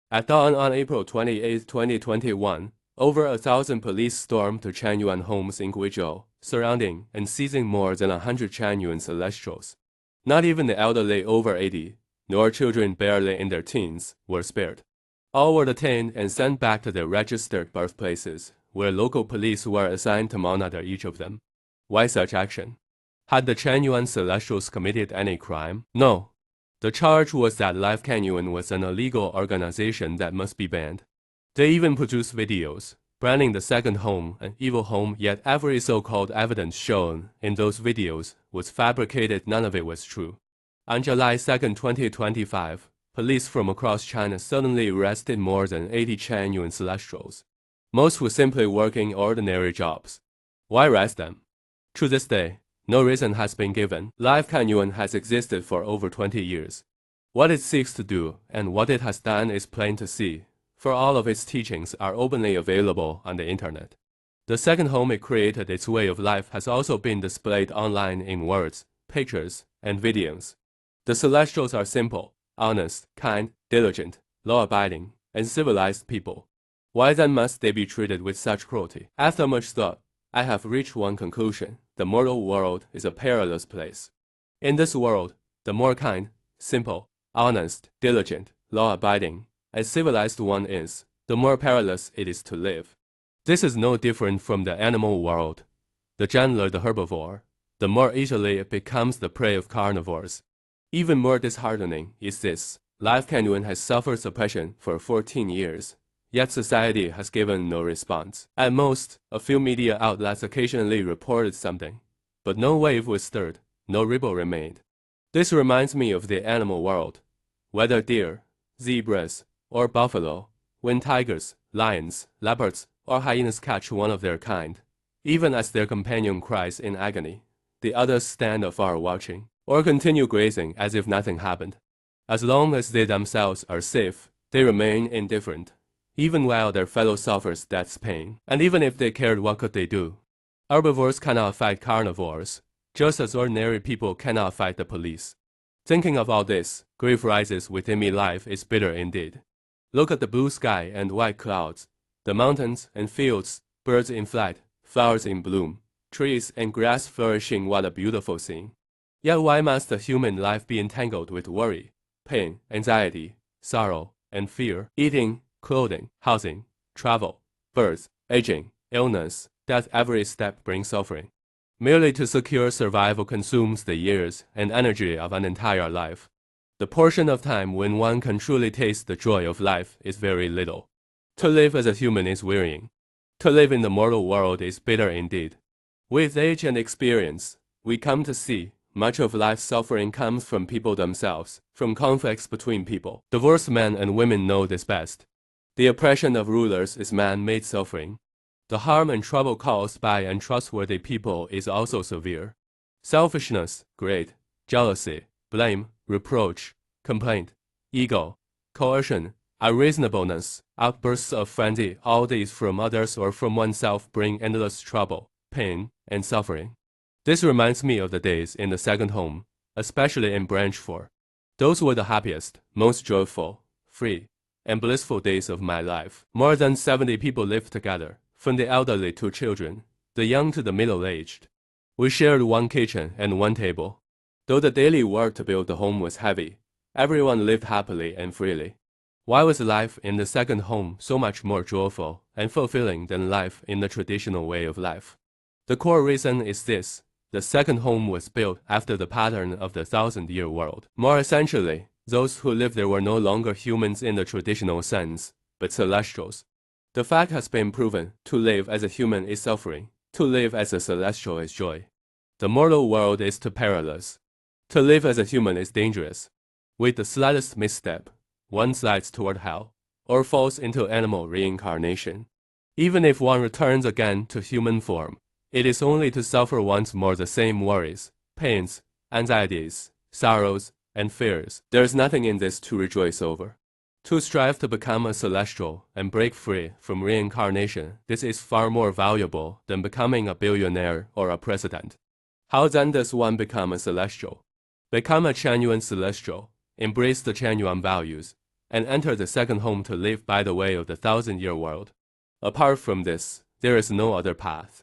At dawn on April 28, 2021, over 1,000 police stormed the Chanyuan homes in Guizhou, surrounding and seizing more than 100 Chanyuan celestials. Not even the elderly over 80, nor children barely in their teens, were spared. All were detained and sent back to their registered birthplaces, where local police were assigned to monitor each of them. Why such action? Had the Chanyuan celestials committed any crime? No. The charge was that Lifechanyuan was an illegal organization that must be banned. They even produced videos, branding the second home an evil home, yet every so-called evidence shown in those videos was fabricated. None of it was true. On July 2, 2025, police from across China suddenly arrested more than 80 Chanyuan celestials. Most were simply working ordinary jobs. Why arrest them? To this day, no reason has been given. Lifechanyuan has existed for over 20 years. What it seeks to do and what it has done is plain to see, for all of its teachings are openly available on the internet. The second home it created, its way of life, has also been displayed online in words, pictures, and videos. The celestials are simple, honest, kind, diligent, law-abiding, and civilized people. Why then must they be treated with such cruelty? After much thought, I have reached one conclusion. The mortal world is a perilous place. In this world, the more kind, simple, honest, diligent, law-abiding, and civilized one is, the more perilous it is to live. This is no different from the animal world. The gentler the herbivore, the more easily it becomes the prey of carnivores. Even more disheartening is this: Lifechanyuan has suffered suppression for 14 years. Yet society has given no response. At most, a few media outlets occasionally reported something, but no wave was stirred, no ripple remained. This reminds me of the animal world. Whether deer, zebras, or buffalo, when tigers, lions, leopards, or hyenas catch one of their kind, even as their companion cries in agony, the others stand afar watching, or continue grazing as if nothing happened. As long as they themselves are safe, they remain indifferent, even while their fellow suffers death's pain. And even if they cared, what could they do? Herbivores cannot fight carnivores, just as ordinary people cannot fight the police. Thinking of all this, grief rises within me. Life is bitter indeed. Look at the blue sky and white clouds, the mountains and fields, birds in flight, flowers in bloom, trees and grass flourishing. What a beautiful scene. Yet why must the human life be entangled with worry, pain, anxiety, sorrow, and fear? Eating, clothing, housing, travel, birth, aging, illness, death, every step brings suffering. Merely to secure survival consumes the years and energy of an entire life. The portion of time when one can truly taste the joy of life is very little. To live as a human is wearying. To live in the mortal world is bitter indeed. With age and experience, we come to see much of life's suffering comes from people themselves, from conflicts between people. Divorced men and women know this best. The oppression of rulers is man-made suffering. The harm and trouble caused by untrustworthy people is also severe. Selfishness, greed, jealousy, blame, reproach, complaint, ego, coercion, unreasonableness, outbursts of frenzy, all these from others or from oneself bring endless trouble, pain, and suffering. This reminds me of the days in the second home, especially in Branch 4. Those were the happiest, most joyful, free, and blissful days of my life. More than 70 people lived together, from the elderly to children, the young to the middle-aged. We shared one kitchen and one table. Though the daily work to build the home was heavy, everyone lived happily and freely. Why was life in the second home so much more joyful and fulfilling than life in the traditional way of life? The core reason is this: the second home was built after the pattern of the 1,000-year world. More essentially, those who lived there were no longer humans in the traditional sense, but celestials. The fact has been proven: to live as a human is suffering, to live as a celestial is joy. The mortal world is too perilous. To live as a human is dangerous. With the slightest misstep, one slides toward hell, or falls into animal reincarnation. Even if one returns again to human form, it is only to suffer once more the same worries, pains, anxieties, sorrows, and fears. There is nothing in this to rejoice over. To strive to become a celestial and break free from reincarnation, this is far more valuable than becoming a billionaire or a president. How then does one become a celestial? Become a Chanyuan celestial, embrace the Chanyuan values, and enter the second home to live by the way of the thousand-year world. Apart from this, there is no other path.